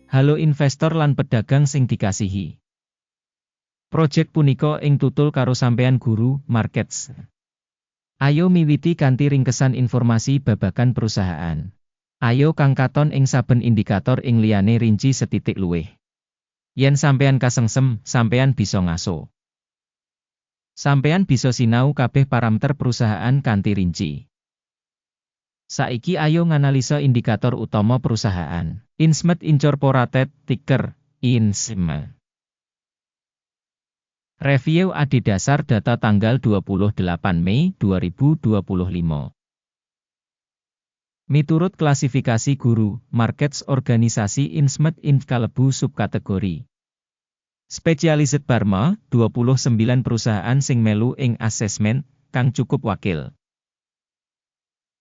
Halo investor lan pedagang sing dikasihi. Project punika ing tutul karo sampean guru markets. Ayo miwiti kanthi ringkesan informasi babagan perusahaan. Ayo kang katon ing saben indikator ing liyane rinci setitik luwih. Yen sampean kasengsem, sampean bisa ngaso. Sampean bisa sinau kabeh parameter perusahaan kanthi rinci. Saiki ayo nganalisa indikator utama perusahaan. Insmed Incorporated, ticker INSM. Review adhedhasar data tanggal 28 Mei 2025. Miturut klasifikasi guru markets organisasi Insmed Inc kalebu subkategori Specialized Pharma, 29 perusahaan sing melu ing asesmen kang cukup wakil.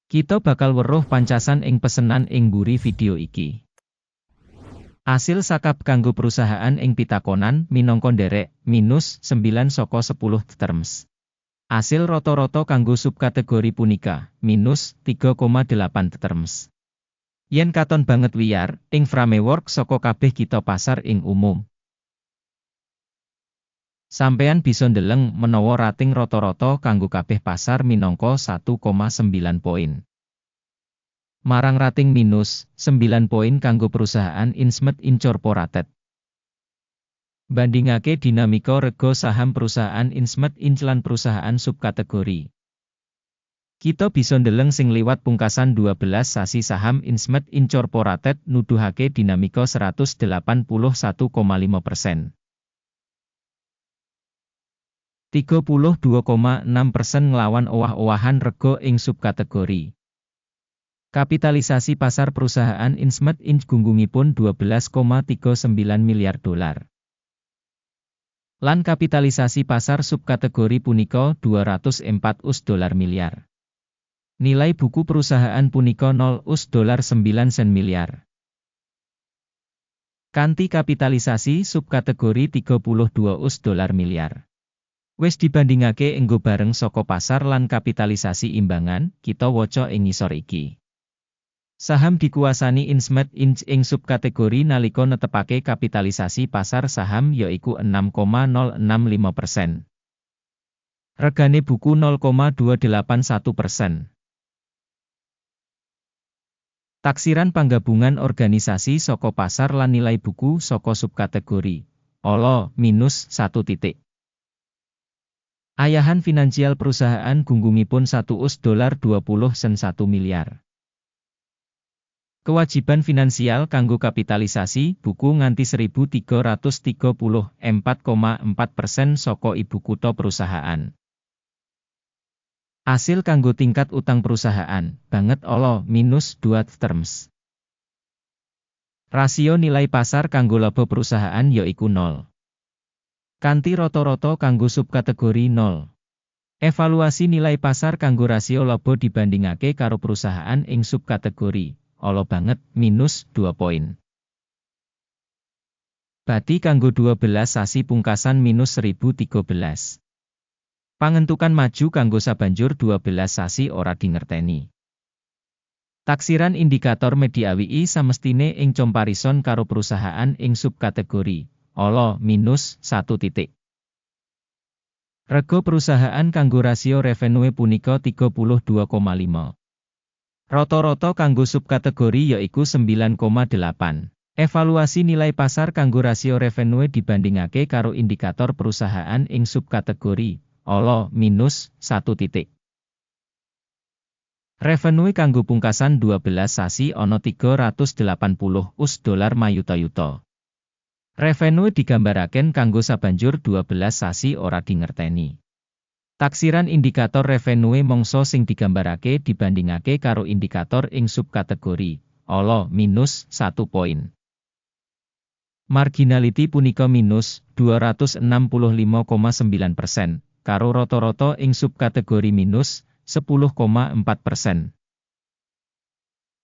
Kita bakal weruh pancasan ing pesenan ing mburi video iki. Asil sakab kanggo perusahaan ing pitakonan minangka nderek minus 9 saka 10 terms. Asil rata-rata kanggo subkategori punika minus 3,8 terms. Yen katon banget wiyar ing framework saka kabeh kita pasar ing umum. Sampeyan bisa ndeleng menawa rating rata-rata kanggo kabeh pasar minangka 1,9 poin. Marang rating minus 9 poin kanggo perusahaan Insmed Incorporated. Bandingake dinamika rega saham perusahaan Insmed Inc lan perusahaan subkategori. Kita bisa ndeleng sing liwat pungkasan 12 sasi saham Insmed Incorporated nuduhake dinamika 181,5%. 32,6% nglawan owah-owahan rega ing subkategori. Kapitalisasi pasar perusahaan Insmed Inc gunggungipun 12,39 miliar dolar. Lan kapitalisasi pasar subkategori punika 204 US dolar miliar. Nilai buku perusahaan punika 0 US dolar 9 sen miliar. Kanti kapitalisasi subkategori 32 US dolar miliar. Wis dibandingake enggo bareng saka pasar lan kapitalisasi imbangan, kita waca ing ngisor iki. Saham dikuasani Insmed Inc ing subkategori nalika netepake kapitalisasi pasar saham yaiku 6,065%. Regane buku 0,281%. Taksiran panggabungan organisasi saka pasar lan nilai buku saka subkategori. Olo, minus 1 titik. Ayahan finansial perusahaan gunggungipun 1 US dolar 20 sen 1 miliar. Kewajiban finansial kanggo kapitalisasi buku nganti 1.334,4% saka ibu kutha perusahaan. Asil kanggo tingkat utang perusahaan, banget olo, minus 2 terms. Rasio nilai pasar kanggo laba perusahaan yaiku 0. Kanti rata-rata kanggo subkategori 0. Evaluasi nilai pasar kanggo rasio laba dibandingake karo perusahaan ing subkategori, olo banget, minus 2 poin. Bati kanggo 12 sasi pungkasan minus 1013. Pangentukan maju kanggo sabanjur 12 sasi ora dingerteni. Taksiran indikator media WI samestine ing comparison karo perusahaan ing subkategori, olo, minus 1 titik. Rego perusahaan kanggo rasio revenue punika 32,5. Rata-rata kanggo subkategori yaiku 9,8. Evaluasi nilai pasar kanggo rasio revenue dibandingake karo indikator perusahaan ing subkategori, olo, minus 1 titik. Revenue kanggo pungkasan 12 sasi ana 380 US dolar mayuta-yuta. Revenue digambaraken kanggo sabanjur 12 sasi ora dingerteni. Taksiran indikator revenue mangsa sing digambarake dibandingake karo indikator ing subkategori, olo, minus 1 poin. Marginality punika minus 265,9%, karo rata-rata ing subkategori minus 10,4%.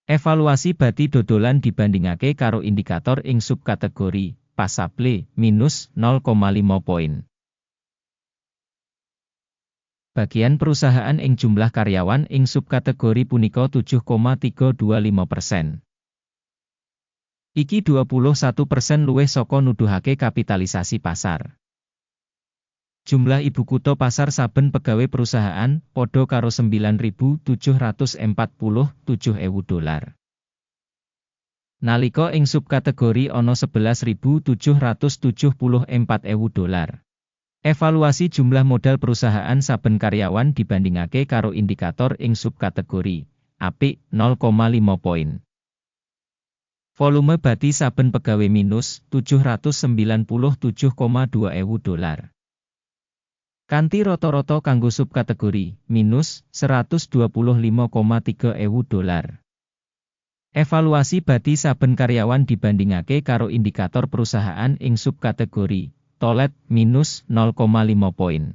Evaluasi bati dodolan dibandingake karo indikator ing subkategori, pasable, minus 0,5 poin. Bagian perusahaan ing jumlah karyawan ing subkategori punika 7,325%. Iki 21% luwih saka nuduhake kapitalisasi pasar. Jumlah ibu kutha pasar saben pegawai perusahaan padha karo $9.747.000. Nalika ing subkategori ana $11.774.000. Evaluasi jumlah modal perusahaan saben karyawan dibandingake karo indikator ing subkategori apik 0,5 poin. Volume bati saben pegawai minus $797,2.000. Kanthi rata-rata kanggo subkategori minus $125,3.000. Evaluasi bati saben karyawan dibandingake karo indikator perusahaan ing subkategori tolet minus 0,5 poin.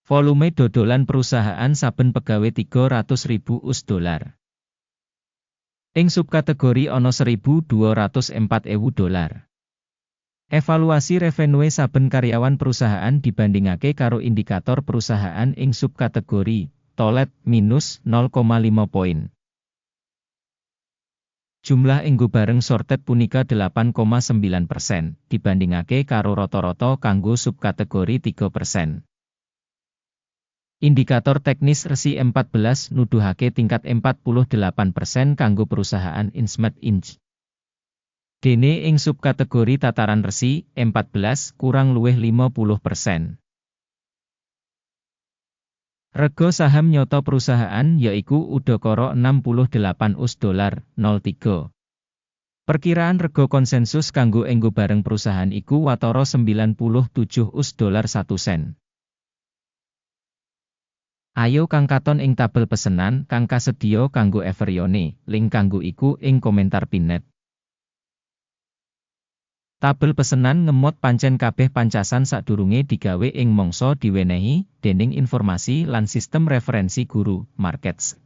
Volume dodolan perusahaan saben pegawai $300.000. Ing subkategori ana $1.204.000. Evaluasi revenue saben karyawan perusahaan dibandingake karo indikator perusahaan ing subkategori tolet minus 0,5 poin. Jumlah enggo bareng sorted punika 8,9%, dibandingake karo rata-rata kanggo subkategori 3%. Indikator teknis resi 14 nuduhake tingkat 48% kanggo perusahaan Insmed Inc. Dene ing subkategori tataran resi 14 kurang luwih 50%. Rega saham nyoto perusahaan yaiku udakara $68.03. Perkiraan rega konsensus kanggo enggo bareng perusahaan iku watara $97.01. Ayo kang katon ing tabel pesenan kang kasedhiya kanggo Everyone, link kanggo iku ing komentar pinned. Tabel pesenan ngemot pancen kabeh pancasan sadurunge digawe ing mangsa diwenehi dening informasi lan sistem referensi guru, markets.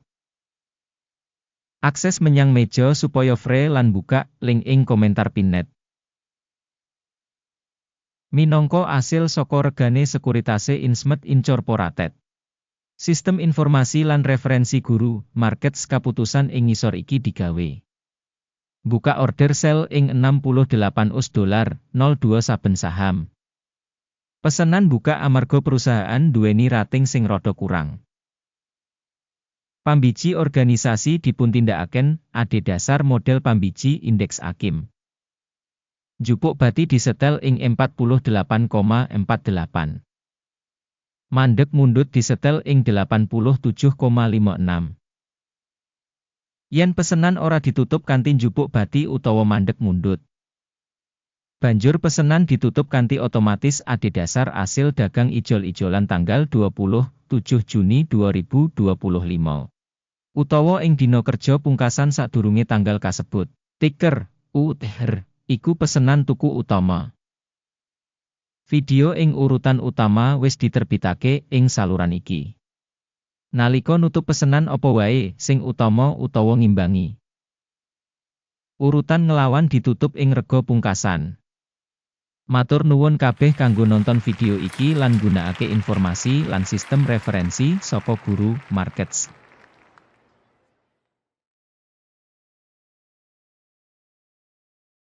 Akses menyang meja supaya free lan buka, link ing komentar pinned. Minangka asil saka regane sekuritase Insmed Incorporated. Sistem informasi lan referensi guru, markets kaputusan ing ngisor iki digawe. Buka order sell ing $68.02 saben saham. Pesenan buka amarga perusahaan duweni rating sing rada kurang. Pambiji organisasi dipuntindakaken adhedhasar model pambiji indeks AKIM. Jupuk bati disetel ing 48,48. Mandeg mundut disetel ing 87,56. Yen pesenan ora ditutup kanthi njupuk bati utawa mandeg mundut. Banjur pesenan ditutup kanthi otomatis adhedhasar asil dagang ijol-ijolan tanggal 27 Juni 2025. Utawa ing dina kerja pungkasan sadurunge tanggal kasebut. Ticker UTHR iku pesenan tuku utama. Video ing urutan utama wis diterbitake ing saluran iki. Nalika nutup pesenan apa wae sing utama utawa ngimbangi. Urutan ngelawan ditutup ing rega pungkasan. Matur nuwun kabeh kanggo nonton video iki lan gunakake informasi lan sistem referensi saka Guru Markets.